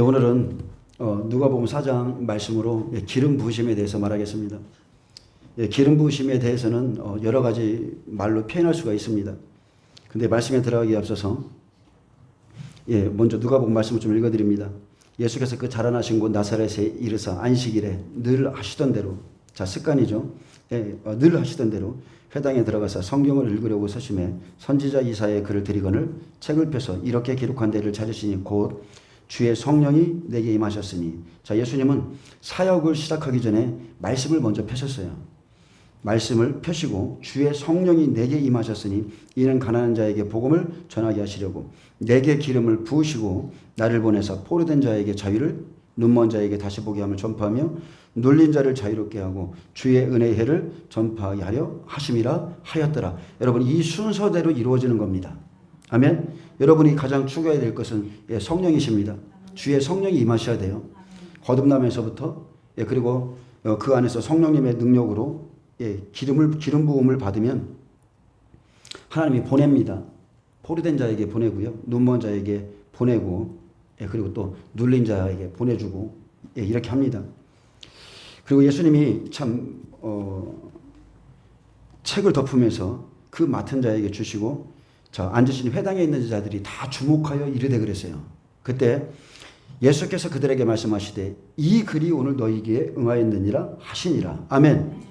오늘은 누가복음 4장 말씀으로 기름 부으심에 대해서 말하겠습니다. 기름 부으심에 대해서는 여러 가지 말로 표현할 수가 있습니다. 근데 말씀에 들어가기에 앞서서 먼저 누가복음 말씀을 좀 읽어드립니다. 예수께서 그 자라나신 곳 나사렛에 이르사 안식일에 늘 하시던 대로, 자 습관이죠. 늘 하시던 대로 회당에 들어가서 성경을 읽으려고 서심해 선지자 이사야의 글을 드리거늘 책을 펴서 이렇게 기록한 데를 찾으시니 곧 주의 성령이 내게 임하셨으니. 자, 예수님은 사역을 시작하기 전에 말씀을 먼저 펴셨어요. 말씀을 펴시고 주의 성령이 내게 임하셨으니 이는 가난한 자에게 복음을 전하게 하시려고 내게 기름을 부으시고 나를 보내사 포로된 자에게 자유를, 눈먼 자에게 다시 보게 함을 전파하며 눌린 자를 자유롭게 하고 주의 은혜의 해를 전파하게 하려 하심이라 하였더라. 여러분, 이 순서대로 이루어지는 겁니다. 아멘. 여러분이 가장 추구해야 될 것은 성령이십니다. 주의 성령이 임하셔야 돼요. 거듭남에서부터 그리고 그 안에서 성령님의 능력으로 기름 부음을 받으면 하나님이 보냅니다. 포로된 자에게 보내고요, 눈먼 자에게 보내고, 그리고 또 눌린 자에게 보내주고, 이렇게 합니다. 그리고 예수님이 참 책을 덮으면서 그 맡은 자에게 주시고, 자 앉으신 회당에 있는 자들이 다 주목하여 이르되 그랬어요. 그때 예수께서 그들에게 말씀하시되 이 글이 오늘 너희에게 응하였느니라 하시니라. 아멘.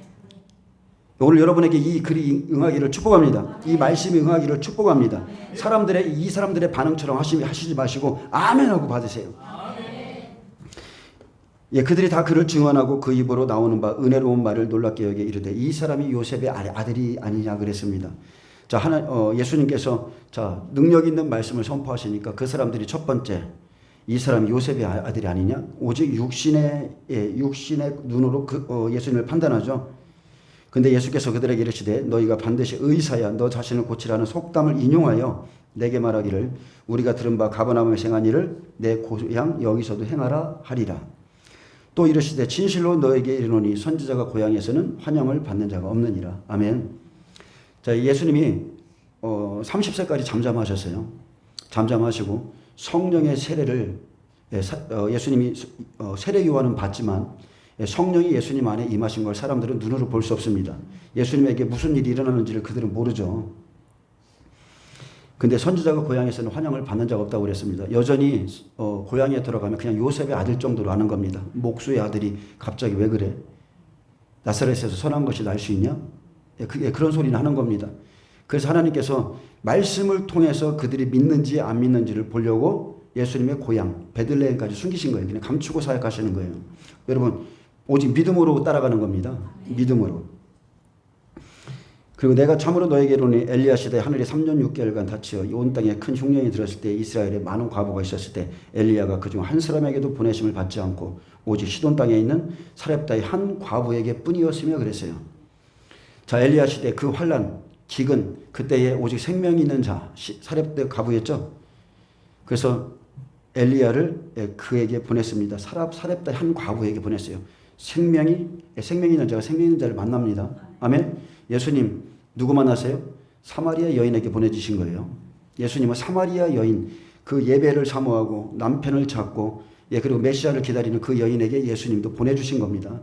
오늘 여러분에게 이 글이 응하기를 축복합니다. 이 말씀이 응하기를 축복합니다. 이 사람들의 반응처럼 하시지 마시고 아멘하고 받으세요. 그들이 다 그를 증언하고 그 입으로 나오는 바 은혜로운 말을 놀랍게 여겨 이르되 이 사람이 요셉의 아들이 아니냐 그랬습니다. 자, 예수님께서 능력 있는 말씀을 선포하시니까 그 사람들이 첫 번째, 이 사람이 요셉의 아들이 아니냐? 오직 육신의 눈으로 예수님을 판단하죠. 근데 예수께서 그들에게 이르시되 너희가 반드시 의사야 너 자신을 고치라는 속담을 인용하여 내게 말하기를 우리가 들은 바 가버나움에서 행한 일을 내 고향 여기서도 행하라 하리라. 또 이르시되 진실로 너에게 이르노니 선지자가 고향에서는 환영을 받는 자가 없느니라. 아멘. 자, 예수님이 30세까지 잠잠하셨어요. 잠잠하시고 성령의 세례를 예수님이 세례 요한은 받지만 성령이 예수님 안에 임하신 걸 사람들은 눈으로 볼 수 없습니다. 예수님에게 무슨 일이 일어나는지를 그들은 모르죠. 근데 선지자가 고향에서는 환영을 받는 자가 없다고 그랬습니다. 여전히 고향에 들어가면 그냥 요셉의 아들 정도로 아는 겁니다. 목수의 아들이 갑자기 왜 그래? 나사렛에서 선한 것이 날 수 있냐? 그런 소리는 하는 겁니다. 그래서 하나님께서 말씀을 통해서 그들이 믿는지 안 믿는지를 보려고 예수님의 고향 베들레헴까지 숨기신 거예요. 그냥 감추고 사역하시는 거예요. 여러분, 오직 믿음으로 따라가는 겁니다. 믿음으로. 그리고 내가 참으로 너에게 이르노니 엘리야 시대에 하늘이 3년 6개월간 닫혀 온 땅에 큰 흉년이 들었을 때 이스라엘에 많은 과부가 있었을 때 엘리야가 그중 한 사람에게도 보내심을 받지 않고 오직 시돈 땅에 있는 사렙다의 한 과부에게 뿐이었으며 그랬어요. 자, 엘리야 시대 그 환란, 기근, 그때에 오직 생명이 있는 자, 사렙다 과부였죠. 그래서 엘리야를 그에게 보냈습니다. 사렙다 한 과부에게 보냈어요. 생명이 있는 자가 생명 있는 자를 만납니다. 아멘. 예수님 누구 만나세요? 사마리아 여인에게 보내주신 거예요. 예수님은 사마리아 여인, 그 예배를 사모하고 남편을 찾고 그리고 메시아를 기다리는 그 여인에게 예수님도 보내주신 겁니다.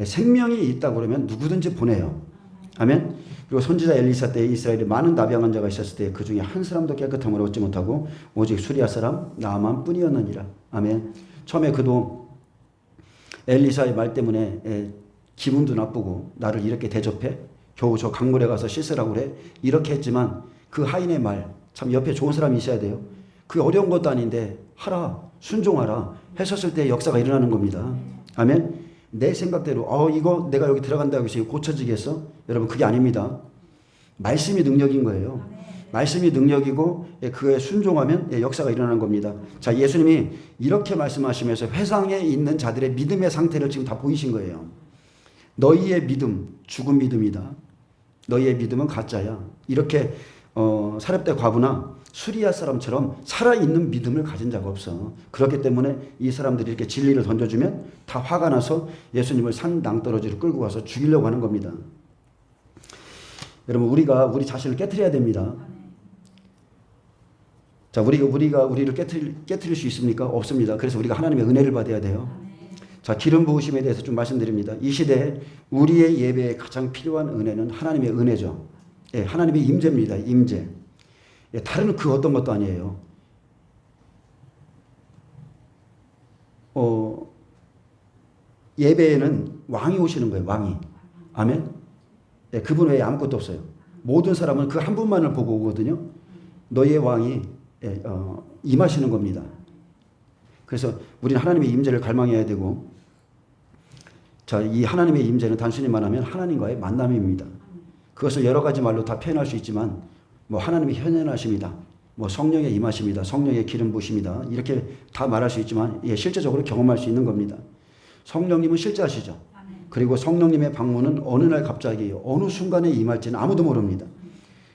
생명이 있다고 그러면 누구든지 보내요. 아멘. 그리고 선지자 엘리사 때 이스라엘에 많은 나병한 자가 있었을 때 그 중에 한 사람도 깨끗함을 얻지 못하고 오직 수리아 사람 나아만 뿐이었느니라. 아멘. 처음에 그도 엘리사의 말 때문에 기분도 나쁘고 나를 이렇게 대접해? 겨우 저 강물에 가서 씻으라고 그래? 이렇게 했지만 그 하인의 말, 참 옆에 좋은 사람이 있어야 돼요. 그게 어려운 것도 아닌데 하라, 순종하라 했었을 때 역사가 일어나는 겁니다. 아멘. 내 생각대로 이거 내가 여기 들어간다고 해서 고쳐지겠어? 여러분, 그게 아닙니다. 말씀이 능력인 거예요. 말씀이 능력이고 그에 순종하면 역사가 일어나는 겁니다. 자, 예수님이 이렇게 말씀하시면서 회상에 있는 자들의 믿음의 상태를 지금 다 보이신 거예요. 너희의 믿음 죽은 믿음이다. 너희의 믿음은 가짜야. 이렇게 사렙다 과부나 수리아 사람처럼 살아있는 믿음을 가진 자가 없어. 그렇기 때문에 이 사람들이 이렇게 진리를 던져주면 다 화가 나서 예수님을 산 낭떠러지로 끌고 가서 죽이려고 하는 겁니다. 여러분, 우리 자신을 깨트려야 됩니다. 자, 우리를 깨트릴 수 있습니까? 없습니다. 그래서 우리가 하나님의 은혜를 받아야 돼요. 자, 기름 부으심에 대해서 좀 말씀드립니다. 이 시대에 우리의 예배에 가장 필요한 은혜는 하나님의 은혜죠. 예, 하나님의 임재입니다. 임재. 예, 다른 그 어떤 것도 아니에요. 예배에는 왕이 오시는 거예요. 왕이. 아멘. 예, 그분 외에 아무것도 없어요. 모든 사람은 그 한 분만을 보고 오거든요. 너희의 왕이 임하시는 겁니다. 그래서 우리는 하나님의 임재를 갈망해야 되고, 자, 이 하나님의 임재는 단순히 말하면 하나님과의 만남입니다. 그것을 여러 가지 말로 다 표현할 수 있지만, 뭐 하나님의 현현하심이다, 뭐 성령의 임하심이다, 성령의 기름 부으심이다, 이렇게 다 말할 수 있지만, 예, 실제적으로 경험할 수 있는 겁니다. 성령님은 실제하시죠. 그리고 성령님의 방문은 어느 날 갑자기 어느 순간에 임할지는 아무도 모릅니다.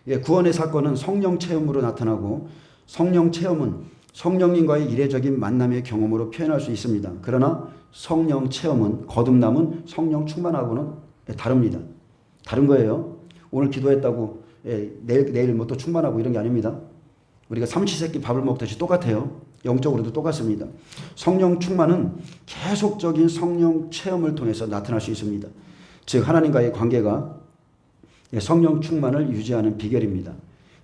예, 구원의 사건은 성령 체험으로 나타나고, 성령 체험은 성령님과의 이례적인 만남의 경험으로 표현할 수 있습니다. 그러나 성령 체험은, 거듭남은 성령 충만하고는 다릅니다. 다른 거예요. 오늘 기도했다고 내일 뭐 또 충만하고 이런 게 아닙니다. 우리가 삼시세끼 밥을 먹듯이 똑같아요. 영적으로도 똑같습니다. 성령 충만은 계속적인 성령 체험을 통해서 나타날 수 있습니다. 즉 하나님과의 관계가 성령 충만을 유지하는 비결입니다.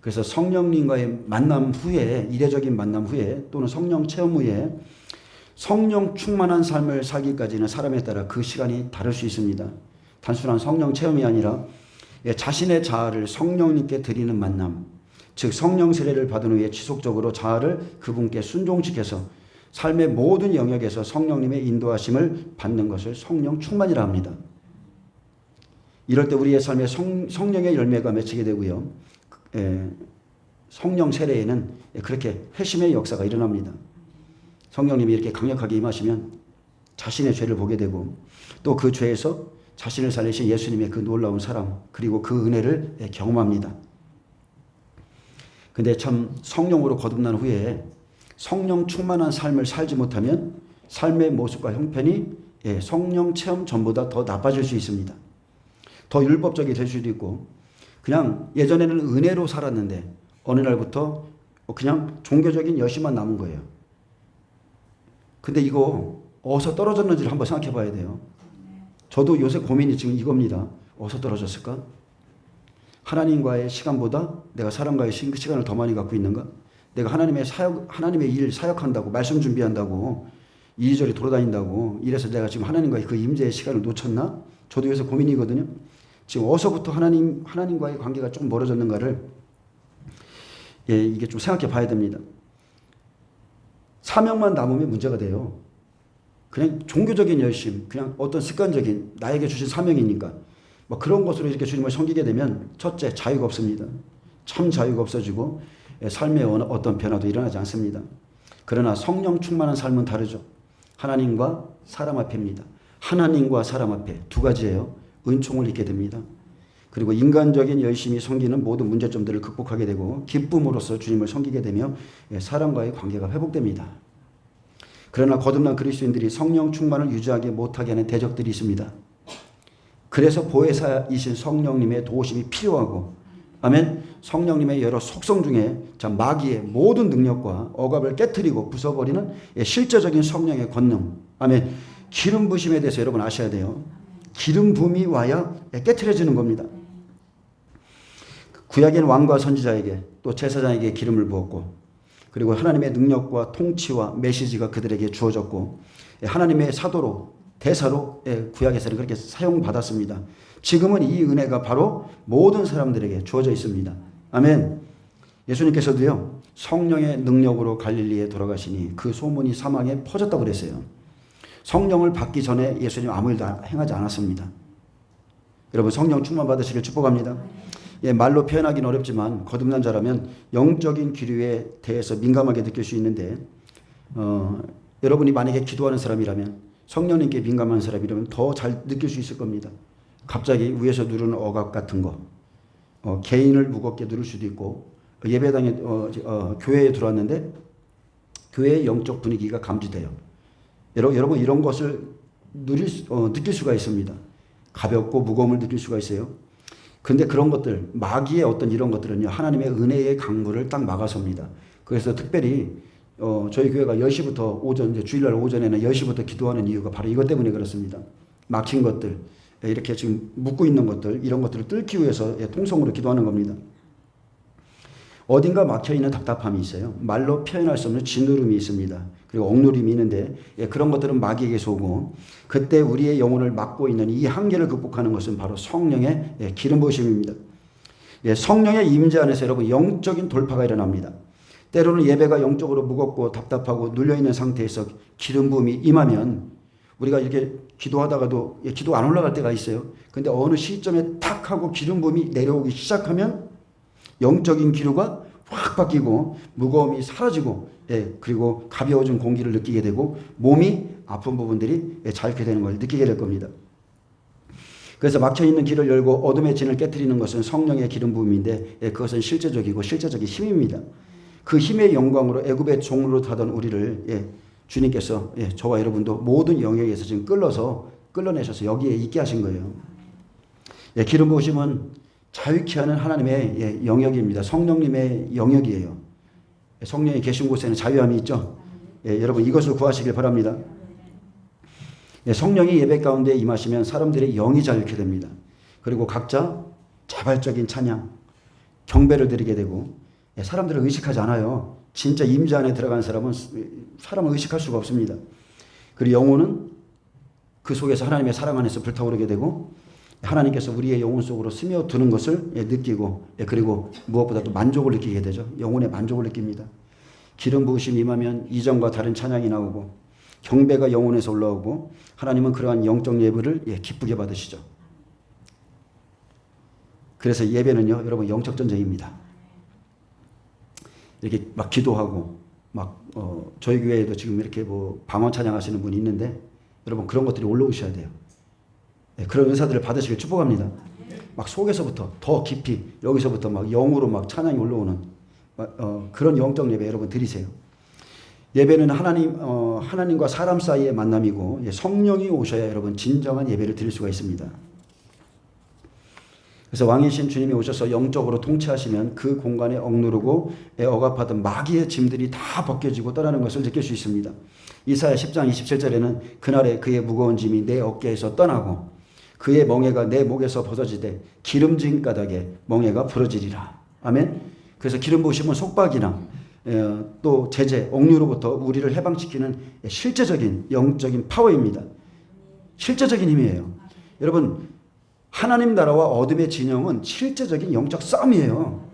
그래서 성령님과의 만남 후에, 이례적인 만남 후에 또는 성령 체험 후에 성령 충만한 삶을 살기까지는 사람에 따라 그 시간이 다를 수 있습니다. 단순한 성령 체험이 아니라 자신의 자아를 성령님께 드리는 만남, 즉 성령 세례를 받은 후에 지속적으로 자아를 그분께 순종시켜서 삶의 모든 영역에서 성령님의 인도하심을 받는 것을 성령 충만이라 합니다. 이럴 때 우리의 삶에 성령의 열매가 맺히게 되고요. 성령 세례에는 그렇게 회심의 역사가 일어납니다. 성령님이 이렇게 강력하게 임하시면 자신의 죄를 보게 되고, 또 그 죄에서 자신을 살리신 예수님의 그 놀라운 사랑, 그리고 그 은혜를 경험합니다. 근데 참 성령으로 거듭난 후에 성령 충만한 삶을 살지 못하면 삶의 모습과 형편이 성령 체험 전보다 더 나빠질 수 있습니다. 더 율법적이 될 수도 있고, 그냥 예전에는 은혜로 살았는데 어느 날부터 그냥 종교적인 열심만 남은 거예요. 근데 이거 어디서 떨어졌는지를 한번 생각해 봐야 돼요. 저도 요새 고민이 지금 이겁니다. 어디서 떨어졌을까? 하나님과의 시간보다 내가 사람과의 시간을 더 많이 갖고 있는가? 내가 하나님의 일 사역한다고, 말씀 준비한다고, 이리저리 돌아다닌다고, 이래서 내가 지금 하나님과의 그 임재의 시간을 놓쳤나? 저도 요새 고민이거든요. 지금 어디서부터 하나님과의 관계가 조금 멀어졌는가를, 이게 좀 생각해 봐야 됩니다. 사명만 남으면 문제가 돼요. 그냥 종교적인 열심, 그냥 어떤 습관적인 나에게 주신 사명이니까 뭐 그런 것으로 이렇게 주님을 섬기게 되면, 첫째, 자유가 없습니다. 참 자유가 없어지고 삶의 어떤 변화도 일어나지 않습니다. 그러나 성령 충만한 삶은 다르죠. 하나님과 사람 앞에입니다. 하나님과 사람 앞에 두 가지예요. 은총을 잊게 됩니다. 그리고 인간적인 열심히 섬기는 모든 문제점들을 극복하게 되고, 기쁨으로써 주님을 섬기게 되며 사람과의 관계가 회복됩니다. 그러나 거듭난 그리스도인들이 성령 충만을 유지하지 못하게 하는 대적들이 있습니다. 그래서 보혜사이신 성령님의 도우심이 필요하고, 아멘. 성령님의 여러 속성 중에 마귀의 모든 능력과 억압을 깨트리고 부숴버리는 실제적인 성령의 권능, 아멘. 기름 부심에 대해서 여러분 아셔야 돼요. 기름 부음이 와야 깨트려지는 겁니다. 구약의 왕과 선지자에게 또 제사장에게 기름을 부었고, 그리고 하나님의 능력과 통치와 메시지가 그들에게 주어졌고, 하나님의 사도로, 대사로 구약에서는 그렇게 사용받았습니다. 지금은 이 은혜가 바로 모든 사람들에게 주어져 있습니다. 아멘. 예수님께서도요, 성령의 능력으로 갈릴리에 돌아가시니 그 소문이 사망에 퍼졌다고 그랬어요. 성령을 받기 전에 예수님 아무 일도 행하지 않았습니다. 여러분 성령 충만 받으시길 축복합니다. 말로 표현하기는 어렵지만 거듭난 자라면 영적인 기류에 대해서 민감하게 느낄 수 있는데, 여러분이 만약에 기도하는 사람이라면, 성령님께 민감한 사람이라면 더 잘 느낄 수 있을 겁니다. 갑자기 위에서 누르는 억압 같은 거, 개인을 무겁게 누를 수도 있고, 예배당에 교회에 들어왔는데 교회의 영적 분위기가 감지돼요. 여러분 이런 것을 느낄 수가 있습니다. 가볍고 무거움을 느낄 수가 있어요. 근데 그런 것들, 마귀의 어떤 이런 것들은요, 하나님의 은혜의 강물을 딱 막아섭니다. 그래서 특별히 저희 교회가 10시부터 오전, 이제 주일날 오전에는 10시부터 기도하는 이유가 바로 이것 때문에 그렇습니다. 막힌 것들, 이렇게 지금 묶고 있는 것들, 이런 것들을 뚫기 위해서 통성으로 기도하는 겁니다. 어딘가 막혀있는 답답함이 있어요. 말로 표현할 수 없는 진노름이 있습니다. 그리고 억누림이 있는데 그런 것들은 마귀에게서 오고, 그때 우리의 영혼을 막고 있는 이 한계를 극복하는 것은 바로 성령의 기름 부으심입니다. 성령의 임재 안에서 여러분 영적인 돌파가 일어납니다. 때로는 예배가 영적으로 무겁고 답답하고 눌려있는 상태에서 기름 부음이 임하면 우리가 이렇게 기도하다가도 기도 안 올라갈 때가 있어요. 근데 어느 시점에 탁 하고 기름 부음이 내려오기 시작하면 영적인 기류가 확 바뀌고 무거움이 사라지고 그리고 가벼워진 공기를 느끼게 되고 몸이 아픈 부분들이 자유케 되는 걸 느끼게 될 겁니다. 그래서 막혀있는 길을 열고 어둠의 진을 깨트리는 것은 성령의 기름 부음인데 그것은 실제적이고 실제적인 힘입니다. 그 힘의 영광으로 애굽의 종으로 타던 우리를 주님께서 저와 여러분도 모든 영역에서 지금 끌어내셔서 여기에 있게 하신 거예요. 기름 부으심은 자유케 하는 하나님의 영역입니다. 성령님의 영역이에요. 성령이 계신 곳에는 자유함이 있죠. 여러분 이것을 구하시길 바랍니다. 성령이 예배 가운데 임하시면 사람들의 영이 자유케 됩니다. 그리고 각자 자발적인 찬양, 경배를 드리게 되고 사람들을 의식하지 않아요. 진짜 임재 안에 들어간 사람은 사람을 의식할 수가 없습니다. 그리고 영혼은 그 속에서 하나님의 사랑 안에서 불타오르게 되고 하나님께서 우리의 영혼 속으로 스며드는 것을 느끼고 그리고 무엇보다 또 만족을 느끼게 되죠. 영혼의 만족을 느낍니다. 기름 부으심이 임하면 이전과 다른 찬양이 나오고 경배가 영혼에서 올라오고 하나님은 그러한 영적 예배를 기쁘게 받으시죠. 그래서 예배는요, 여러분 영적 전쟁입니다. 이렇게 막 기도하고 저희 교회에도 지금 이렇게 방언 찬양하시는 분이 있는데 여러분 그런 것들이 올라오셔야 돼요. 그런 은사들을 받으시길 축복합니다. 막 속에서부터 더 깊이 여기서부터 막 영으로 막 찬양이 올라오는 그런 영적 예배 여러분 드리세요. 예배는 하나님과 사람 사이의 만남이고 성령이 오셔야 여러분 진정한 예배를 드릴 수가 있습니다. 그래서 왕이신 주님이 오셔서 영적으로 통치하시면 그 공간에 억누르고 억압하던 마귀의 짐들이 다 벗겨지고 떠나는 것을 느낄 수 있습니다. 이사야 10장 27절에는 그날에 그의 무거운 짐이 내 어깨에서 떠나고 그의 멍에가 내 목에서 벗어지되 기름진 가닥에 멍에가 부러지리라. 아멘. 그래서 기름 부으심은 속박이나 또 제재, 억류로부터 우리를 해방시키는 실제적인 영적인 파워입니다. 실제적인 힘이에요. 여러분 하나님 나라와 어둠의 진영은 실제적인 영적 싸움이에요.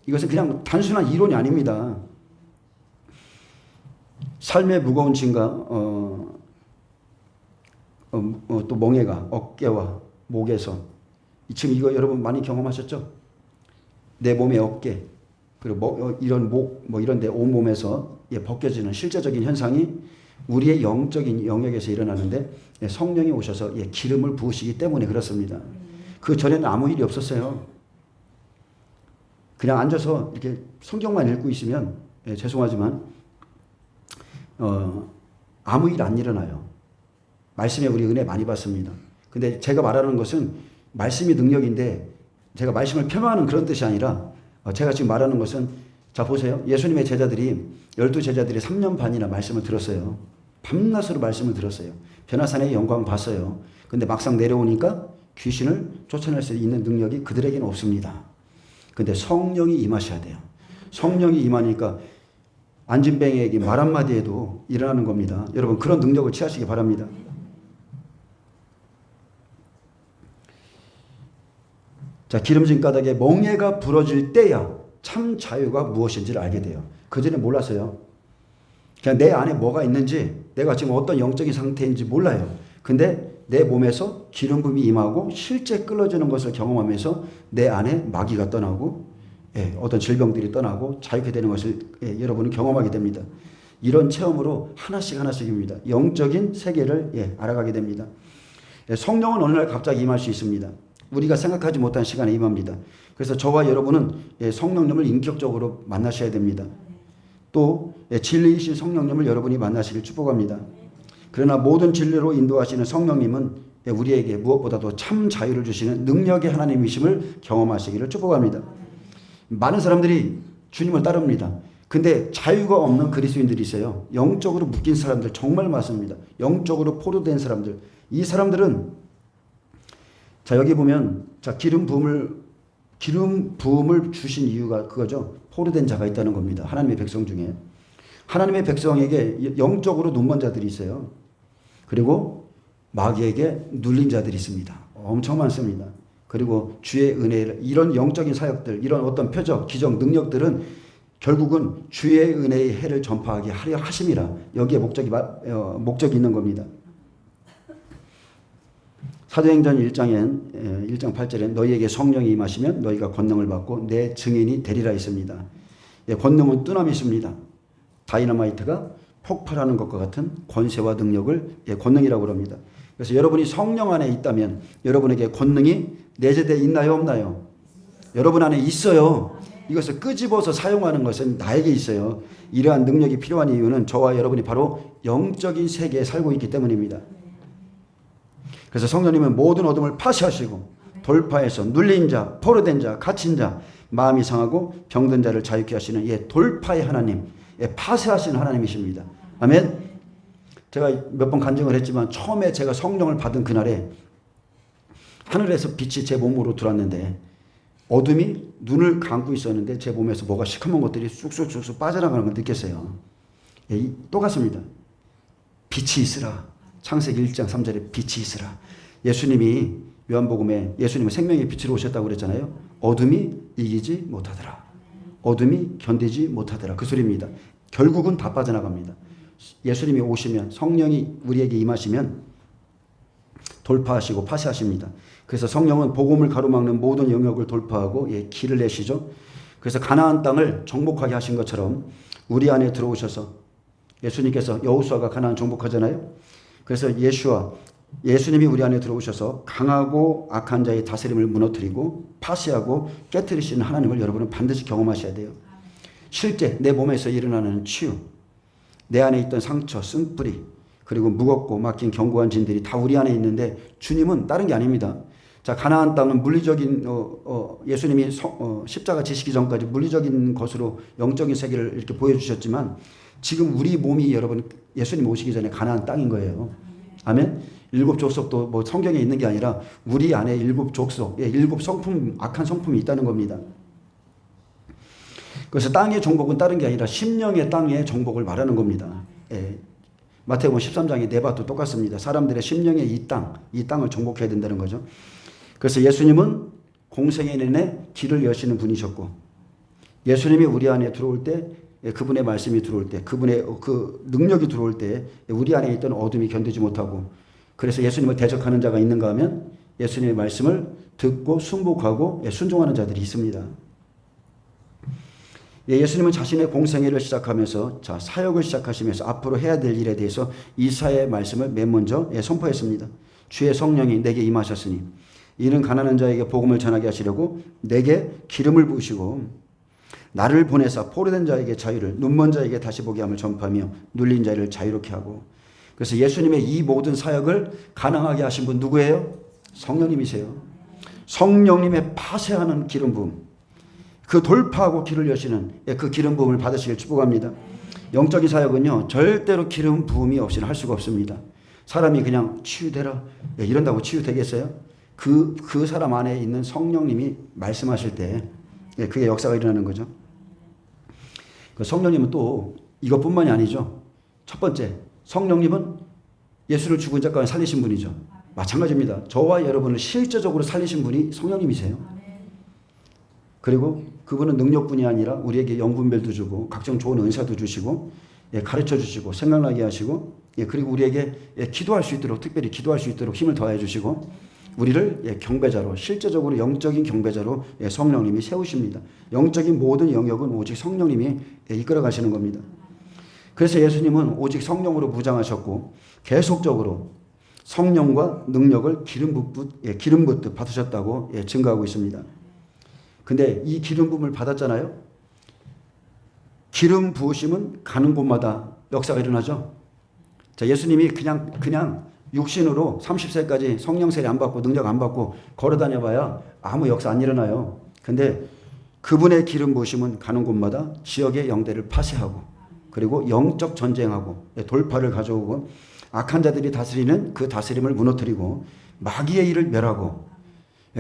이것은 그냥 단순한 이론이 아닙니다. 삶의 무거운 짐과 또 멍에가 어깨와 목에서 지금 이거 여러분 많이 경험하셨죠? 내 몸의 어깨 그리고 이런 목 이런 데 온몸에서 벗겨지는 실제적인 현상이 우리의 영적인 영역에서 일어나는데 성령이 오셔서 기름을 부으시기 때문에 그렇습니다. 그 전에는 아무 일이 없었어요. 그냥 앉아서 이렇게 성경만 읽고 있으면 죄송하지만 아무 일 안 일어나요. 말씀에 우리 은혜 많이 받습니다. 근데 제가 말하는 것은 말씀이 능력인데 제가 말씀을 폄하하는 그런 뜻이 아니라 제가 지금 말하는 것은 자 보세요. 예수님의 제자들이 12제자들이 3년 반이나 말씀을 들었어요. 밤낮으로 말씀을 들었어요. 변화산의 영광 봤어요. 근데 막상 내려오니까 귀신을 쫓아낼 수 있는 능력이 그들에게는 없습니다. 근데 성령이 임하셔야 돼요. 성령이 임하니까 안진뱅이에게 말 한마디에도 일어나는 겁니다. 여러분 그런 능력을 취하시기 바랍니다. 자, 기름진 가닥에 멍에가 부러질 때야 참 자유가 무엇인지를 알게 돼요. 그전에 몰랐어요. 그냥 내 안에 뭐가 있는지 내가 지금 어떤 영적인 상태인지 몰라요. 근데 내 몸에서 기름 부음이 임하고 실제 끌어지는 것을 경험하면서 내 안에 마귀가 떠나고 어떤 질병들이 떠나고 자유케 되는 것을 여러분은 경험하게 됩니다. 이런 체험으로 하나씩입니다. 영적인 세계를 알아가게 됩니다. 성령은 어느 날 갑자기 임할 수 있습니다. 우리가 생각하지 못한 시간에 임합니다. 그래서 저와 여러분은 성령님을 인격적으로 만나셔야 됩니다. 또 진리이신 성령님을 여러분이 만나시길 축복합니다. 그러나 모든 진리로 인도하시는 성령님은 우리에게 무엇보다도 참 자유를 주시는 능력의 하나님이심을 경험하시기를 축복합니다. 많은 사람들이 주님을 따릅니다. 근데 자유가 없는 그리스도인들이 있어요. 영적으로 묶인 사람들 정말 많습니다. 영적으로 포로된 사람들. 이 사람들은 자 여기 보면 자 기름 부음을 주신 이유가 그거죠. 포로된 자가 있다는 겁니다. 하나님의 백성 중에. 하나님의 백성에게 영적으로 눈먼 자들이 있어요. 그리고 마귀에게 눌린 자들이 있습니다. 엄청 많습니다. 그리고 주의 은혜, 이런 영적인 사역들, 이런 어떤 표적, 기적, 능력들은 결국은 주의 은혜의 해를 전파하게 하려 하심이라 여기에 목적이 있는 겁니다. 사도행전 1장 8절에 너희에게 성령이 임하시면 너희가 권능을 받고 내 증인이 되리라 있습니다. 권능은 뜨남이 있습니다. 다이너마이트가 폭발하는 것과 같은 권세와 능력을 권능이라고 합니다. 그래서 여러분이 성령 안에 있다면 여러분에게 권능이 내재되어 있나요 없나요? 여러분 안에 있어요. 이것을 끄집어서 사용하는 것은 나에게 있어요. 이러한 능력이 필요한 이유는 저와 여러분이 바로 영적인 세계에 살고 있기 때문입니다. 그래서 성령님은 모든 어둠을 파쇄하시고 돌파해서 눌린 자, 포로된 자, 갇힌 자, 마음이 상하고 병든 자를 자유케 하시는 돌파의 하나님, 파쇄하시는 하나님이십니다. 아멘. 제가 몇 번 간증을 했지만 처음에 제가 성령을 받은 그날에 하늘에서 빛이 제 몸으로 들어왔는데 어둠이 눈을 감고 있었는데 제 몸에서 뭐가 시커먼 것들이 쑥쑥쑥쑥 빠져나가는 걸 느꼈어요. 똑같습니다. 빛이 있으라. 창세기 1장 3절에 빛이 있으라. 예수님이 요한복음에 예수님은 생명의 빛으로 오셨다고 그랬잖아요. 어둠이 이기지 못하더라. 어둠이 견디지 못하더라. 그 소리입니다. 결국은 다 빠져나갑니다. 예수님이 오시면 성령이 우리에게 임하시면 돌파하시고 파쇄하십니다. 그래서 성령은 복음을 가로막는 모든 영역을 돌파하고 길을 내시죠. 그래서 가나안 땅을 정복하게 하신 것처럼 우리 안에 들어오셔서 예수님께서 여호수아가 가나안 정복하잖아요. 그래서 예수님이 우리 안에 들어오셔서 강하고 악한 자의 다스림을 무너뜨리고 파쇄하고 깨뜨리시는 하나님을 여러분은 반드시 경험하셔야 돼요. 실제 내 몸에서 일어나는 치유, 내 안에 있던 상처, 쓴뿌리, 그리고 무겁고 막힌 견고한 진들이 다 우리 안에 있는데 주님은 다른 게 아닙니다. 자, 가나안 땅은 물리적인 예수님이 십자가 지시기 전까지 물리적인 것으로 영적인 세계를 이렇게 보여주셨지만 지금 우리 몸이 여러분 예수님 오시기 전에 가나안 땅인 거예요. 아멘. 7 족속도 뭐 성경에 있는 게 아니라 우리 안에 7 족속, 7 성품, 악한 성품이 있다는 겁니다. 그래서 땅의 정복은 다른 게 아니라 심령의 땅의 정복을 말하는 겁니다. 마태복음 13장의 네바도 똑같습니다. 사람들의 심령의 이 땅을 정복해야 된다는 거죠. 그래서 예수님은 공생애 내내 길을 여시는 분이셨고 예수님이 우리 안에 들어올 때 그분의 말씀이 들어올 때 그분의 그 능력이 들어올 때 우리 안에 있던 어둠이 견디지 못하고 그래서 예수님을 대적하는 자가 있는가 하면 예수님의 말씀을 듣고 순복하고 순종하는 자들이 있습니다. 예수님은 자신의 공생애를 시작하면서 사역을 시작하시면서 앞으로 해야 될 일에 대해서 이사야의 말씀을 맨 먼저 선포했습니다. 주의 성령이 내게 임하셨으니 이는 가난한 자에게 복음을 전하게 하시려고 내게 기름을 부으시고 나를 보내사 포로된 자에게 자유를 눈먼 자에게 다시 보게 함을 전파하며 눌린 자를 자유롭게 하고 그래서 예수님의 이 모든 사역을 가능하게 하신 분 누구예요? 성령님이세요. 성령님의 파쇄하는 기름 부음 그 돌파하고 길을 여시는 그 기름 부음을 받으시길 축복합니다. 영적인 사역은요 절대로 기름 부음이 없이는 할 수가 없습니다. 사람이 그냥 치유되라 이런다고 치유되겠어요? 그 사람 안에 있는 성령님이 말씀하실 때 그게 역사가 일어나는 거죠. 그 성령님은 또 이것뿐만이 아니죠. 첫 번째 성령님은 예수를 죽은 자 가운데 살리신 분이죠. 마찬가지입니다. 저와 여러분을 실제적으로 살리신 분이 성령님이세요. 그리고 그분은 능력뿐이 아니라 우리에게 영분별도 주고 각종 좋은 은사도 주시고 가르쳐 주시고 생각나게 하시고 그리고 우리에게 기도할 수 있도록 특별히 기도할 수 있도록 힘을 더해 주시고 우리를 경배자로 실제적으로 영적인 경배자로 성령님이 세우십니다. 영적인 모든 영역은 오직 성령님이 이끌어 가시는 겁니다. 그래서 예수님은 오직 성령으로 무장하셨고 계속적으로 성령과 능력을 기름 붓듯 받으셨다고 증거하고 있습니다. 근데 이 기름 부음을 받았잖아요. 기름 부으심은 가는 곳마다 역사가 일어나죠. 자, 예수님이 그냥 육신으로 30세까지 성령 세례 안 받고 능력 안 받고 걸어 다녀봐야 아무 역사 안 일어나요. 근데 그분의 기름 부으심은 가는 곳마다 지역의 영대를 파쇄하고 그리고 영적 전쟁하고 돌파를 가져오고 악한 자들이 다스리는 그 다스림을 무너뜨리고 마귀의 일을 멸하고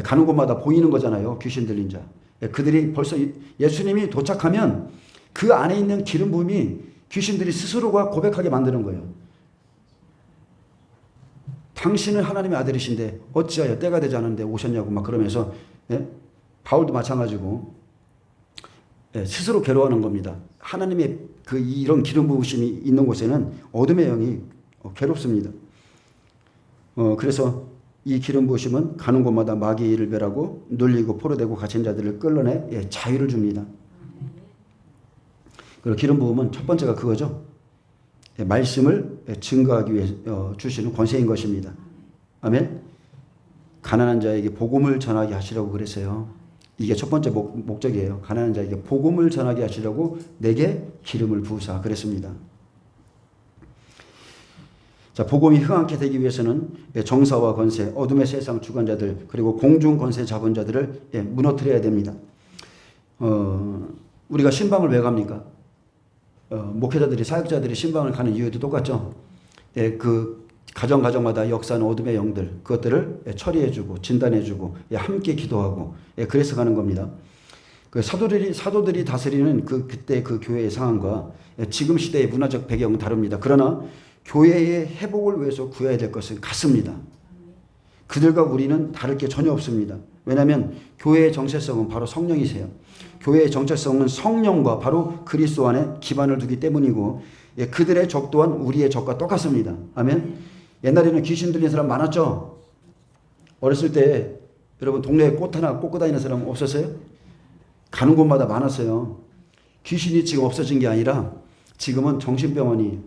가는 곳마다 보이는 거잖아요. 귀신 들린 자. 그들이 벌써 예수님이 도착하면 그 안에 있는 기름 부음이 귀신들이 스스로가 고백하게 만드는 거예요. 당신은 하나님의 아들이신데 어찌하여 때가 되지 않은데 오셨냐고 막 그러면서 바울도 마찬가지고 스스로 괴로워하는 겁니다. 하나님의 이런 기름 부으심이 있는 곳에는 어둠의 영이 괴롭습니다. 그래서 이 기름 부으심은 가는 곳마다 마귀의 일을 멸하고 눌리고 포로되고 갇힌 자들을 끌어내 자유를 줍니다. 그리고 기름 부음은 첫 번째가 그거죠. 말씀을 증거하기 위해 주시는 권세인 것입니다. 아멘. 가난한 자에게 복음을 전하게 하시라고 그랬어요. 이게 첫 번째 목적이에요. 가난한 자에게 복음을 전하게 하시라고 내게 기름을 부으사 그랬습니다. 자, 복음이 흥하게 되기 위해서는 정사와 권세, 어둠의 세상 주관자들 그리고 공중 권세 잡은 자들을 무너뜨려야 됩니다. 우리가 신방을 왜 갑니까? 목회자들이 사역자들이 신방을 가는 이유도 똑같죠. 그 가정마다 역사하는 어둠의 영들 그것들을 처리해주고 진단해주고 함께 기도하고 그래서 가는 겁니다. 그 사도들이 다스리는 그때 그 교회의 상황과 지금 시대의 문화적 배경은 다릅니다. 그러나 교회의 회복을 위해서 구해야 될 것은 같습니다. 그들과 우리는 다를 게 전혀 없습니다. 왜냐하면 교회의 정체성은 바로 성령이세요. 교회의 정체성은 성령과 바로 그리스도 안에 기반을 두기 때문이고 그들의 적 또한 우리의 적과 똑같습니다. 아멘. 옛날에는 귀신 들린 사람 많았죠. 어렸을 때 여러분 동네에 꽃 하나 꽂고 다니는 사람 없었어요? 가는 곳마다 많았어요. 귀신이 지금 없어진 게 아니라 지금은 정신병원이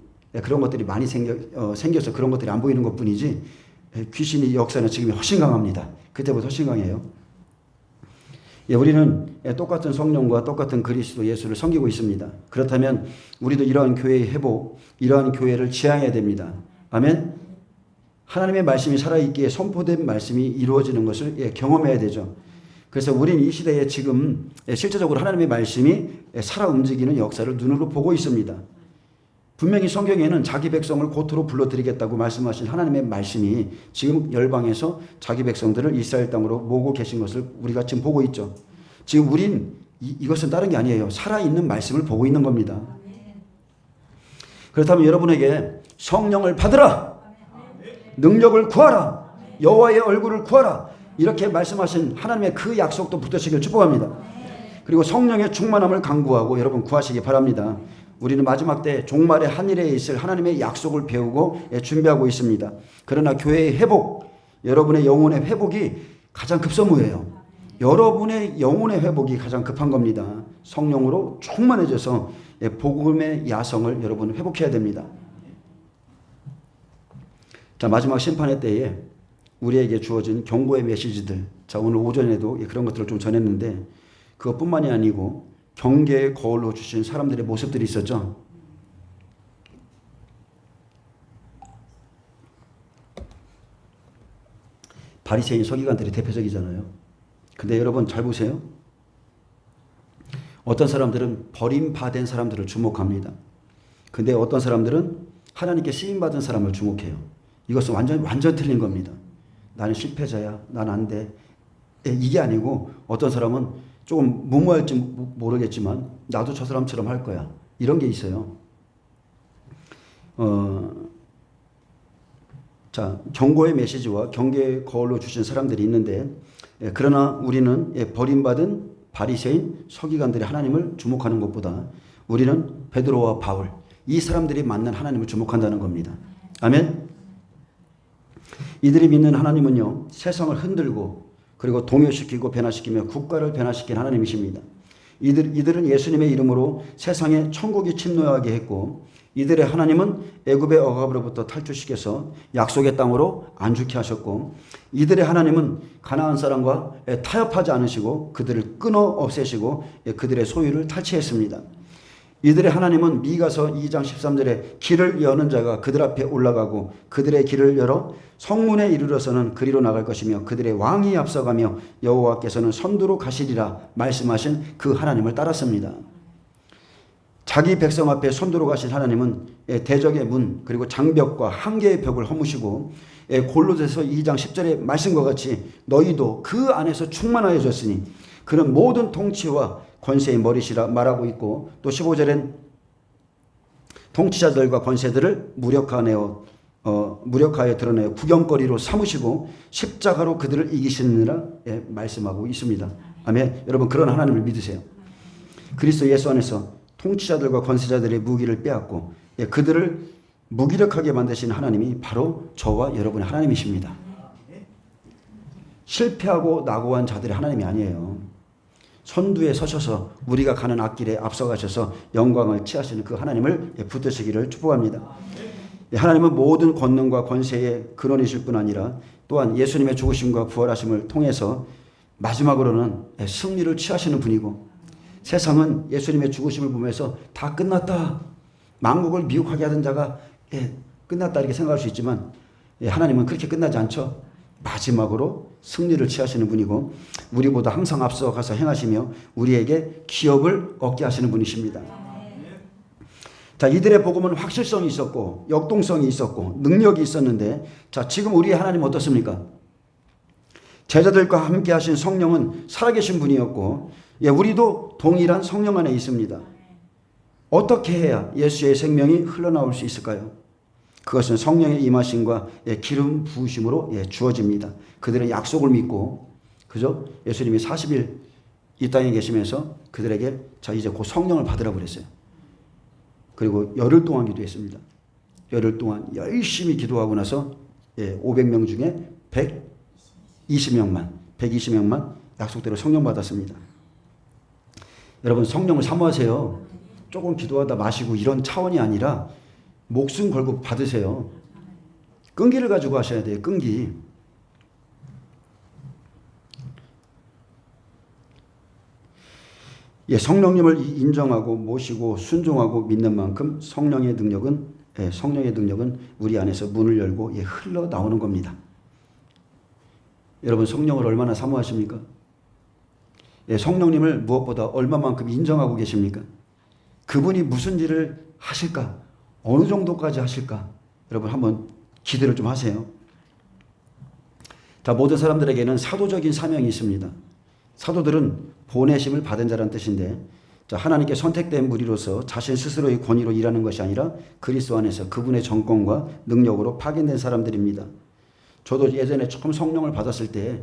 그런 것들이 많이 생겨서 그런 것들이 안 보이는 것뿐이지 귀신의 역사는 지금 훨씬 강합니다. 그때보다 훨씬 강해요. 우리는 똑같은 성령과 똑같은 그리스도 예수를 섬기고 있습니다. 그렇다면 우리도 이러한 교회의 회복, 이러한 교회를 지향해야 됩니다. 아멘. 하나님의 말씀이 살아있기에 선포된 말씀이 이루어지는 것을 경험해야 되죠. 그래서 우리는 이 시대에 지금 실제적으로 하나님의 말씀이 살아 움직이는 역사를 눈으로 보고 있습니다. 분명히 성경에는 자기 백성을 고토로 불러들이겠다고 말씀하신 하나님의 말씀이 지금 열방에서 자기 백성들을 이스라엘 땅으로 모으고 계신 것을 우리가 지금 보고 있죠. 지금 우린 이것은 다른 게 아니에요. 살아있는 말씀을 보고 있는 겁니다. 그렇다면 여러분에게 성령을 받으라. 능력을 구하라. 여호와의 얼굴을 구하라. 이렇게 말씀하신 하나님의 그 약속도 붙드시길 축복합니다. 그리고 성령의 충만함을 간구하고 여러분 구하시기 바랍니다. 우리는 마지막 때 종말의 하늘에 있을 하나님의 약속을 배우고 준비하고 있습니다. 그러나 교회의 회복, 여러분의 영혼의 회복이 가장 급선무예요. 여러분의 영혼의 회복이 가장 급한 겁니다. 성령으로 충만해져서 복음의 야성을 여러분 회복해야 됩니다. 자, 마지막 심판의 때에 우리에게 주어진 경고의 메시지들. 자, 오늘 오전에도 그런 것들을 좀 전했는데 그것뿐만이 아니고 경계의 거울로 주신 사람들의 모습들이 있었죠. 바리새인 서기관들이 대표적이잖아요. 근데 여러분 잘 보세요. 어떤 사람들은 버림받은 사람들을 주목합니다. 근데 어떤 사람들은 하나님께 쓰임받은 사람을 주목해요. 이것은 완전 틀린 겁니다. 나는 실패자야. 난 안 돼. 이게 아니고 어떤 사람은 조금 무모할지 모르겠지만 나도 저 사람처럼 할 거야. 이런 게 있어요. 자, 경고의 메시지와 경계의 거울로 주신 사람들이 있는데 그러나 우리는 버림받은 바리새인 서기관들이 하나님을 주목하는 것보다 우리는 베드로와 바울 이 사람들이 만난 하나님을 주목한다는 겁니다. 아멘. 이들이 믿는 하나님은요 세상을 흔들고 그리고 동요시키고 변화시키며 국가를 변화시킨 하나님이십니다. 이들은 예수님의 이름으로 세상에 천국이 침노하게 했고 이들의 하나님은 애굽의 억압으로부터 탈출시켜서 약속의 땅으로 안주케 하셨고 이들의 하나님은 가나안 사람과 타협하지 않으시고 그들을 끊어 없애시고 그들의 소유를 탈취했습니다. 이들의 하나님은 미가서 2장 13절에 길을 여는 자가 그들 앞에 올라가고 그들의 길을 열어 성문에 이르러서는 그리로 나갈 것이며 그들의 왕이 앞서가며 여호와께서는 선두로 가시리라 말씀하신 그 하나님을 따랐습니다. 자기 백성 앞에 선두로 가신 하나님은 대적의 문 그리고 장벽과 한계의 벽을 허무시고 골로새서 2장 10절의 말씀과 같이 너희도 그 안에서 충만하여졌으니 그는 모든 통치와 권세의 머리시라 말하고 있고 또 15절엔 통치자들과 권세들을 무력하여 드러내어 구경거리로 삼으시고 십자가로 그들을 이기시느라 말씀하고 있습니다. 아멘. 여러분 그런 하나님을 믿으세요. 그리스도 예수 안에서 통치자들과 권세자들의 무기를 빼앗고 그들을 무기력하게 만드신 하나님이 바로 저와 여러분의 하나님이십니다. 실패하고 낙오한 자들의 하나님이 아니에요. 선두에 서셔서 우리가 가는 앞길에 앞서가셔서 영광을 취하시는 그 하나님을 붙드시기를 축복합니다. 하나님은 모든 권능과 권세의 근원이실 뿐 아니라 또한 예수님의 죽으심과 부활하심을 통해서 마지막으로는 승리를 취하시는 분이고 세상은 예수님의 죽으심을 보면서 다 끝났다. 만국을 미혹하게 하던 자가 끝났다 이렇게 생각할 수 있지만 하나님은 그렇게 끝나지 않죠. 마지막으로 승리를 취하시는 분이고 우리보다 항상 앞서가서 행하시며 우리에게 기업을 얻게 하시는 분이십니다. 자, 이들의 복음은 확실성이 있었고 역동성이 있었고 능력이 있었는데 자, 지금 우리의 하나님 어떻습니까? 제자들과 함께 하신 성령은 살아계신 분이었고 우리도 동일한 성령 안에 있습니다. 어떻게 해야 예수의 생명이 흘러나올 수 있을까요? 그것은 성령의 임하심과 기름 부으심으로 주어집니다. 그들은 약속을 믿고 그죠? 예수님이 40일 이 땅에 계시면서 그들에게 자 이제 곧 성령을 받으라고 그랬어요. 그리고 열흘 동안 기도했습니다. 열흘 동안 열심히 기도하고 나서 500명 중에 120명만 약속대로 성령 받았습니다. 여러분 성령을 사모하세요. 조금 기도하다 마시고 이런 차원이 아니라 목숨 걸고 받으세요. 끈기를 가지고 하셔야 돼요. 끈기. 성령님을 인정하고 모시고 순종하고 믿는 만큼 성령의 능력은 우리 안에서 문을 열고 흘러나오는 겁니다. 여러분 성령을 얼마나 사모하십니까? 성령님을 무엇보다 얼마만큼 인정하고 계십니까? 그분이 무슨 일을 하실까? 어느 정도까지 하실까? 여러분 한번 기대를 좀 하세요. 자, 모든 사람들에게는 사도적인 사명이 있습니다. 사도들은 보내심을 받은 자라는 뜻인데 자, 하나님께 선택된 무리로서 자신 스스로의 권위로 일하는 것이 아니라 그리스도 안에서 그분의 정권과 능력으로 파견된 사람들입니다. 저도 예전에 처음 성령을 받았을 때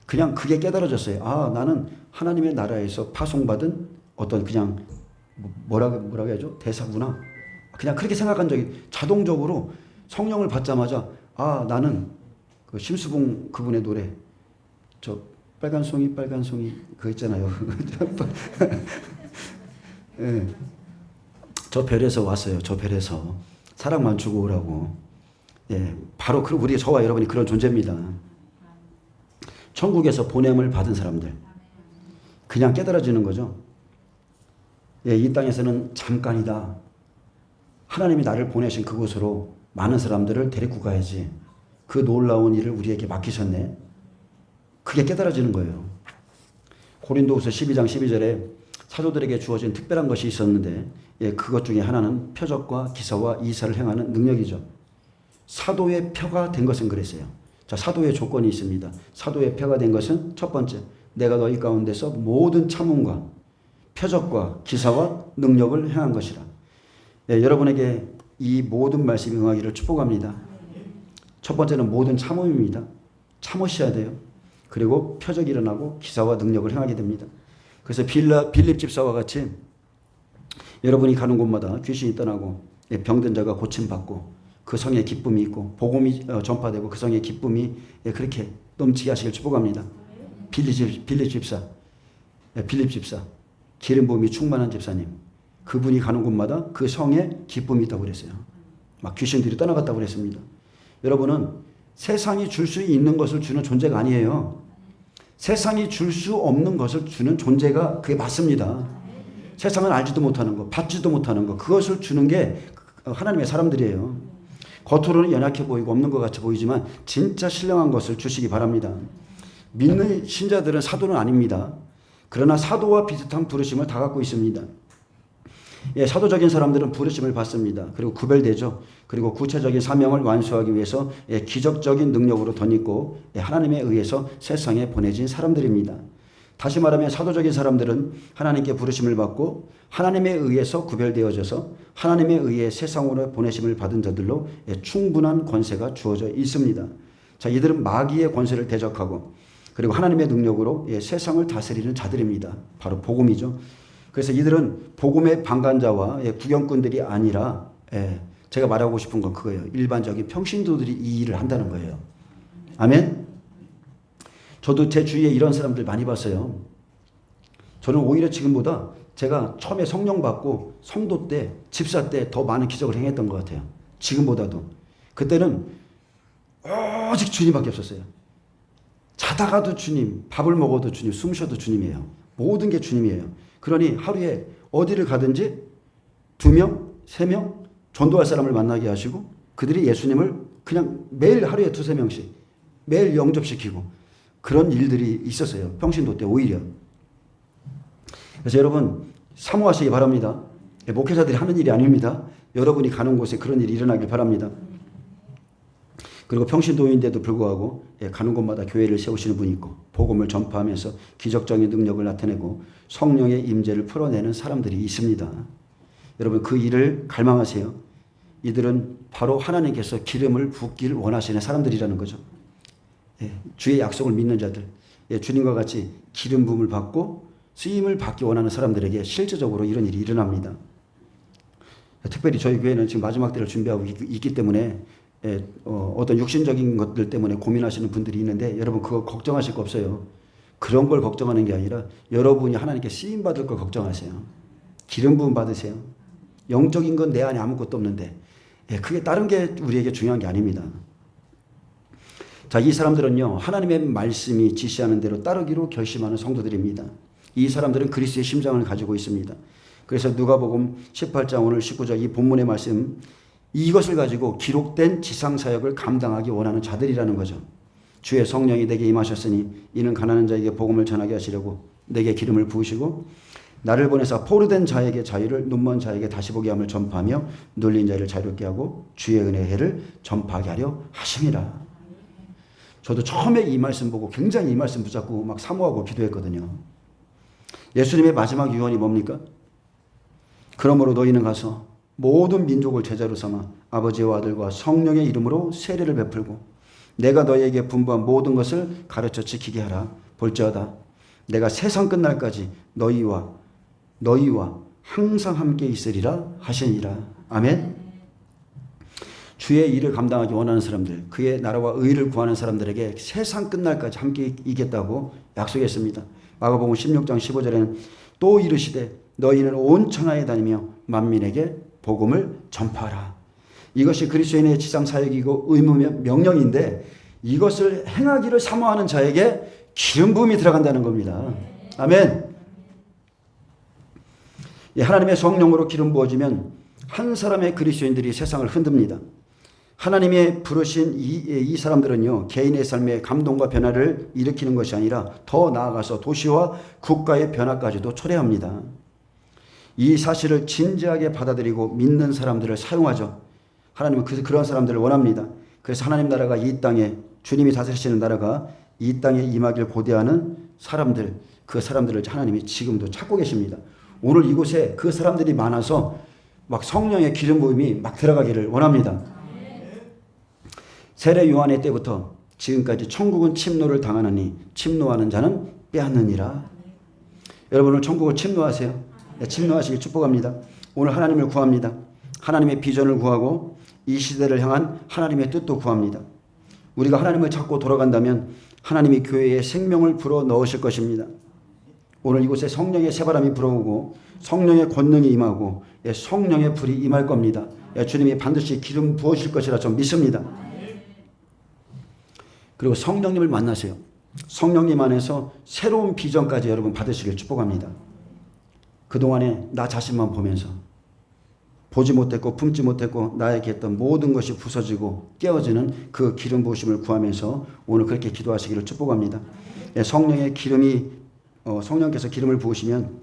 그냥 그게 깨달아졌어요. 아, 나는 하나님의 나라에서 파송받은 어떤 그냥 뭐라고 해야죠? 대사구나. 그냥 그렇게 생각한 적이 자동적으로 성령을 받자마자 아, 나는 그 심수봉 그분의 노래 저 빨간 송이 그거 있잖아요. 네. 저 별에서 왔어요. 저 별에서 사랑만 주고 오라고. 바로 우리 저와 여러분이 그런 존재입니다. 천국에서 보냄을 받은 사람들. 그냥 깨달아지는 거죠. 이 땅에서는 잠깐이다. 하나님이 나를 보내신 그곳으로 많은 사람들을 데리고 가야지. 그 놀라운 일을 우리에게 맡기셨네. 그게 깨달아지는 거예요. 고린도후서 12장 12절에 사도들에게 주어진 특별한 것이 있었는데 그것 중에 하나는 표적과 기사와 이사를 행하는 능력이죠. 사도의 표가 된 것은 그랬어요. 자, 사도의 조건이 있습니다. 사도의 표가 된 것은 첫 번째, 내가 너희 가운데서 모든 참음과 표적과 기사와 능력을 행한 것이라. 여러분에게 이 모든 말씀이 응하기를 축복합니다. 첫 번째는 모든 참음입니다. 참으셔야 돼요. 그리고 표적이 일어나고 기사와 능력을 행하게 됩니다. 그래서 빌립 집사와 같이 여러분이 가는 곳마다 귀신이 떠나고 병든 자가 고침받고 그 성에 기쁨이 있고 복음이 전파되고 그 성에 기쁨이 그렇게 넘치게 하시길 축복합니다. 빌립 집사 기름 부음이 충만한 집사님, 그분이 가는 곳마다 그 성에 기쁨이 있다고 그랬어요. 막 귀신들이 떠나갔다고 그랬습니다. 여러분은 세상이 줄 수 있는 것을 주는 존재가 아니에요. 세상이 줄 수 없는 것을 주는 존재가 그게 맞습니다. 세상은 알지도 못하는 거, 받지도 못하는 거, 그것을 주는 게 하나님의 사람들이에요. 겉으로는 연약해 보이고 없는 것 같이 보이지만 진짜 신령한 것을 주시기 바랍니다. 믿는 신자들은 사도는 아닙니다. 그러나 사도와 비슷한 부르심을 다 갖고 있습니다. 예, 사도적인 사람들은 부르심을 받습니다. 그리고 구별되죠. 그리고 구체적인 사명을 완수하기 위해서 기적적인 능력으로 덧입고 하나님에 의해서 세상에 보내진 사람들입니다. 다시 말하면 사도적인 사람들은 하나님께 부르심을 받고 하나님에 의해서 구별되어져서 하나님에 의해 세상으로 보내심을 받은 자들로 충분한 권세가 주어져 있습니다. 자, 이들은 마귀의 권세를 대적하고 그리고 하나님의 능력으로 세상을 다스리는 자들입니다. 바로 복음이죠. 그래서 이들은 복음의 방관자와 구경꾼들이 아니라 제가 말하고 싶은 건 그거예요. 일반적인 평신도들이 이 일을 한다는 거예요. 아멘? 저도 제 주위에 이런 사람들 많이 봤어요. 저는 오히려 지금보다 제가 처음에 성령 받고 성도 때, 집사 때 더 많은 기적을 행했던 것 같아요. 지금보다도. 그때는 오직 주님밖에 없었어요. 자다가도 주님, 밥을 먹어도 주님, 숨 쉬어도 주님이에요. 모든 게 주님이에요. 그러니 하루에 어디를 가든지 2명, 3명 전도할 사람을 만나게 하시고 그들이 예수님을 그냥 매일 하루에 2-3명씩 매일 영접시키고 그런 일들이 있었어요. 평신도 때 오히려. 그래서 여러분 사모하시기 바랍니다. 목회자들이 하는 일이 아닙니다. 여러분이 가는 곳에 그런 일이 일어나길 바랍니다. 그리고 평신도인데도 불구하고 가는 곳마다 교회를 세우시는 분이 있고 복음을 전파하면서 기적적인 능력을 나타내고 성령의 임재를 풀어내는 사람들이 있습니다. 여러분 그 일을 갈망하세요. 이들은 바로 하나님께서 기름을 붓기를 원하시는 사람들이라는 거죠. 주의 약속을 믿는 자들, 주님과 같이 기름 부음을 받고 쓰임을 받기 원하는 사람들에게 실제적으로 이런 일이 일어납니다. 특별히 저희 교회는 지금 마지막 때를 준비하고 있기 때문에 어떤 육신적인 것들 때문에 고민하시는 분들이 있는데 여러분 그거 걱정하실 거 없어요. 그런 걸 걱정하는 게 아니라 여러분이 하나님께 쓰임 받을 걸 걱정하세요. 기름 부음 받으세요. 영적인 건 내 안에 아무것도 없는데 그게 다른 게 우리에게 중요한 게 아닙니다. 자, 이 사람들은요 하나님의 말씀이 지시하는 대로 따르기로 결심하는 성도들입니다. 이 사람들은 그리스도의 심장을 가지고 있습니다. 그래서 누가복음 18장 오늘 19절 이 본문의 말씀 이것을 가지고 기록된 지상사역을 감당하기 원하는 자들이라는 거죠. 주의 성령이 내게 임하셨으니 이는 가난한 자에게 복음을 전하게 하시려고 내게 기름을 부으시고 나를 보내사 포로된 자에게 자유를 눈먼 자에게 다시 보게 함을 전파하며 눌린 자를 자유롭게 하고 주의 은혜의 해를 전파하게 하려 하심이라. 저도 처음에 이 말씀 보고 굉장히 이 말씀 붙잡고 막 사모하고 기도했거든요. 예수님의 마지막 유언이 뭡니까? 그러므로 너희는 가서 모든 민족을 제자로 삼아 아버지와 아들과 성령의 이름으로 세례를 베풀고 내가 너희에게 분부한 모든 것을 가르쳐 지키게 하라. 볼지어다 내가 세상 끝날까지 너희와 항상 함께 있으리라 하시니라. 아멘. 주의 일을 감당하기 원하는 사람들, 그의 나라와 의를 구하는 사람들에게 세상 끝날까지 함께 있겠다고 약속했습니다. 마가복음 16장 15절에는 또 이르시되 너희는 온 천하에 다니며 만민에게 복음을 전파하라. 이것이 그리스도인의 지상 사역이고 의무며 명령인데 이것을 행하기를 사모하는 자에게 기름 부음이 들어간다는 겁니다. 아멘. 하나님의 성령으로 기름 부어지면 한 사람의 그리스도인들이 세상을 흔듭니다. 하나님의 부르신 이 사람들은요 개인의 삶에 감동과 변화를 일으키는 것이 아니라 더 나아가서 도시와 국가의 변화까지도 초래합니다. 이 사실을 진지하게 받아들이고 믿는 사람들을 사용하죠. 하나님은 그런 사람들을 원합니다. 그래서 하나님 나라가 이 땅에 주님이 다스리시는 나라가 이 땅에 임하길 고대하는 사람들, 그 사람들을 하나님이 지금도 찾고 계십니다. 오늘 이곳에 그 사람들이 많아서 막 성령의 기름 부음이 막 들어가기를 원합니다. 세례 요한의 때부터 지금까지 천국은 침노를 당하느니 침노하는 자는 빼앗느니라. 여러분 오늘 천국을 침노하세요. 침노하시길 축복합니다. 오늘 하나님을 구합니다. 하나님의 비전을 구하고 이 시대를 향한 하나님의 뜻도 구합니다. 우리가 하나님을 찾고 돌아간다면 하나님이 교회에 생명을 불어 넣으실 것입니다. 오늘 이곳에 성령의 새바람이 불어오고 성령의 권능이 임하고 성령의 불이 임할 겁니다. 주님이 반드시 기름 부으실 것이라 좀 믿습니다. 그리고 성령님을 만나세요. 성령님 안에서 새로운 비전까지 여러분 받으시길 축복합니다. 그동안에 나 자신만 보면서 보지 못했고 품지 못했고 나에게 했던 모든 것이 부서지고 깨어지는 그 기름 부으심을 구하면서 오늘 그렇게 기도하시기를 축복합니다. 성령의 기름이 성령께서 기름을 부으시면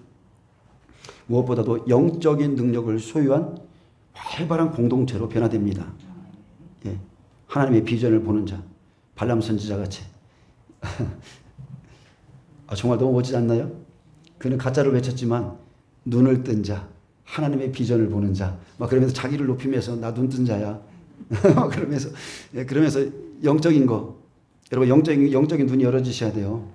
무엇보다도 영적인 능력을 소유한 활발한 공동체로 변화됩니다. 예, 하나님의 비전을 보는 자, 발람 선지자 같이. 정말 너무 멋지지 않나요? 그는 가짜를 외쳤지만 눈을 뜬 자, 하나님의 비전을 보는 자, 막 그러면서 자기를 높이면서 나 눈 뜬 자야. 그러면서 영적인 거, 여러분 영적인 눈이 열어지셔야 돼요.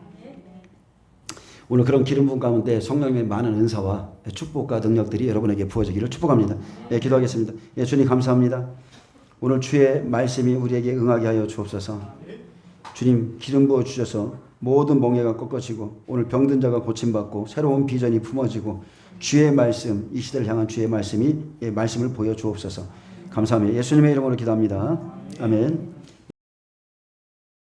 오늘 그런 기름 부음 가운데 성령님의 많은 은사와 축복과 능력들이 여러분에게 부어지기를 축복합니다. 기도하겠습니다. 주님 감사합니다. 오늘 주의 말씀이 우리에게 응하게 하여 주옵소서. 주님 기름 부어 주셔서 모든 멍에가 꺾어지고 오늘 병든 자가 고침받고 새로운 비전이 품어지고 주의 말씀, 이 시대를 향한 주의 말씀을 보여 주옵소서. 감사합니다. 예수님의 이름으로 기도합니다. 아멘.